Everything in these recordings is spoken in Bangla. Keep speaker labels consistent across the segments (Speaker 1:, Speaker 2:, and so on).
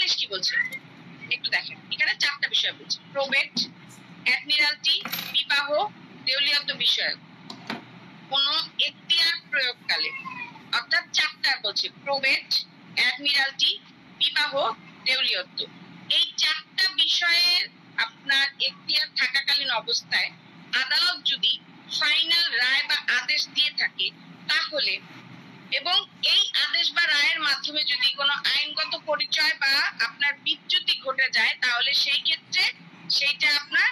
Speaker 1: 41 কি বলছে একটু দেখেন, এখানে 4টা বিষয় বলছে, প্রবেট, অ্যাডমিরালটি, বিবাহ, দেউলিয়ত্ব বিষয়ক কোন এখতিয়ার প্রয়োগকালে, অর্থাৎ 4টা বলছে, প্রবেট, অ্যাডমিরালটি, বিবাহ, দেউলিয়ত্ব। এই 4টা বিষয়ের আপনার এখতিয়ার থাকাকালীন অবস্থায় আদালত যদি ফাইনাল রায় বা আদেশ দিয়ে থাকে তাহলে, এবং এই আদেশ বা রায়ের মাধ্যমে যদি কোনো আইনগত পরিচয় বা আপনার বিচ্যুতি ঘটে যায় তাহলে সেই ক্ষেত্রে সেইটা আপনার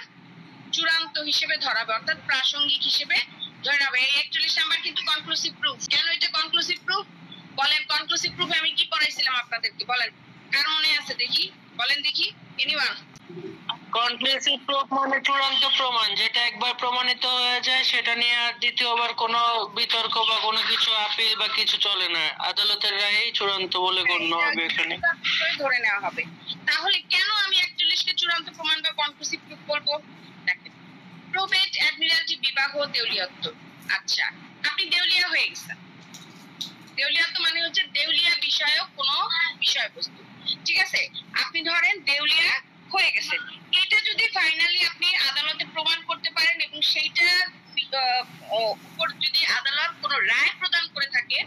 Speaker 1: চূড়ান্ত হিসেবে ধরা হবে, অর্থাৎ প্রাসঙ্গিক হিসেবে ধরে নেবে। এই 41 নাম্বার কিন্তু কনক্লুসিভ প্রুফ। কেন এটা কনক্লুসিভ প্রুফ বলেন? কনক্লুসিভ প্রুফ আমি কি পড়াইছিলাম আপনাদেরকে বলেন, কার মনে আছে দেখি, বলেন দেখি এনিওয়ান।
Speaker 2: কনক্লুসিভ প্রুফ মানে চূড়ান্ত প্রমাণ, যেটা একবার প্রমাণিত হয়ে যায় সেটা নিয়ে আর দ্বিতীয়বার কোনো বিতর্ক বা কোনো কিছু আপিল বা কিছু চলে না, আদালতের রায়েই চূড়ান্ত বলে গণ্য হবে এখানে,
Speaker 1: ধরে নেওয়া হবে। তাহলে কেন আমি 41 কে চূড়ান্ত প্রমাণ বা কনক্লুসিভ প্রুফ বলবো? দেখেন, প্রবেট, অ্যাডমিরালটি, বিবাহ, দেউলিয়ত্ব। আচ্ছা, আপনি দেউলিয়া হয়ে গেছেন। দেউলিয়ত্ব মানে হচ্ছে দেউলিয়া বিষয়ক কোনো বিষয়বস্তু, ঠিক আছে? আপনি ধরেন দেউলিয়া হয়ে গেছেন, এটা যদি ফাইনালি আপনি আদালতে প্রমাণ করতে পারেন এবং সেইটা উপর যদি আদালত কোনো রায় প্রদান করে থাকে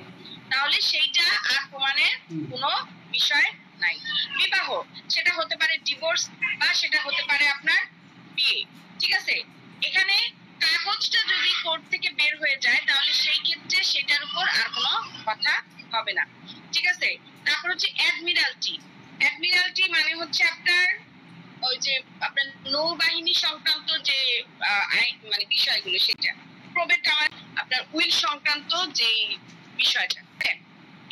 Speaker 1: তাহলে সেইটা আর প্রমাণের কোনো বিষয় নাই। বিবাহ, সেটা হতে পারে ডিভোর্স বা সেটা হতে পারে আপনার বিয়ে, ঠিক আছে? এখানে কাগজটা যদি কোর্ট থেকে বের হয়ে যায় তাহলে সেই ক্ষেত্রে সেটার উপর আর কোনো কথা হবে না, ঠিক আছে? তারপর হচ্ছে অ্যাডমিরালটি। অ্যাডমিরালটি মানে হচ্ছে আপনার ওই যে আপনার নৌবাহিনী সংক্রান্ত যে মানে বিষয়গুলো সেটা। প্রবেট আমার আপনার উইল সংক্রান্ত যে বিষয়টা।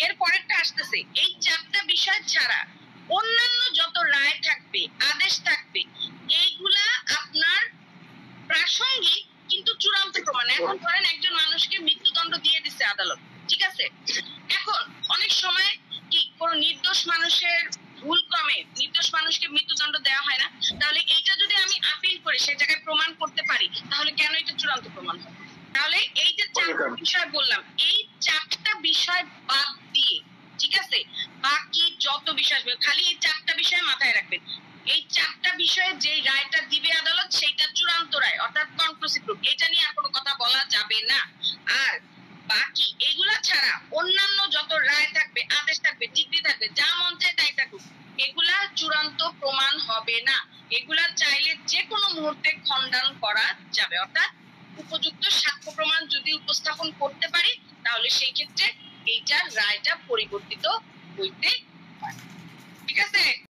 Speaker 1: এর পরেরটা আসতেছে, এই 4টা বিষয় ছাড়া অন্যান্য যত রায় থাকবে, আদেশ থাকবে, এইগুলা আপনার প্রাসঙ্গিক কিন্তু চূড়ান্ত প্রমাণ। এখন ধরেন একজন মানুষকে মৃত্যুদণ্ড দিয়ে দিচ্ছে আদালত, ঠিক আছে? এখন অনেক সময় কি কোনো নির্দোষ মানুষের ভুল ক্রমে নির্দোষ মানুষকে মৃত্যুদণ্ড দেওয়া হয় না, তাহলে এইটা যদি আমি আপিল করে সেই জায়গায় প্রমাণ করতে পারি তাহলে কেন এটা চূড়ান্ত প্রমাণ হবে? তাহলে এই যে 4টা বিষয় বললাম, এই 4টা বিষয় বাদ দিয়ে, ঠিক আছে, বাকি যত বিষয় আসবে খালি এই 4টা বিষয় মাথায় রাখবেন। এই 4টা বিষয়ে যে রায়টা দিবে আদালত সেইটা চূড়ান্ত রায়, অর্থাৎ কনক্লুসিভ প্রুফ। এটা নিয়ে আর কোনো কথা বলা যাবে না। আর বাকি এগুলা ছাড়া অন্যান্য যত রায় থাকবে, আদেশ থাকবে, ডিগ্রি থাকবে, যা মন চায় তাই থাকুক, এগুলা চূড়ান্ত প্রমাণ হবে না। এগুলা চাইলে যে কোনো মুহূর্তে খণ্ডন করা যাবে, অর্থাৎ উপযুক্ত সাক্ষ্য প্রমাণ যদি উপস্থাপন করতে পারি তাহলে সেই ক্ষেত্রে এইটার রায়টা পরিবর্তিত হইতে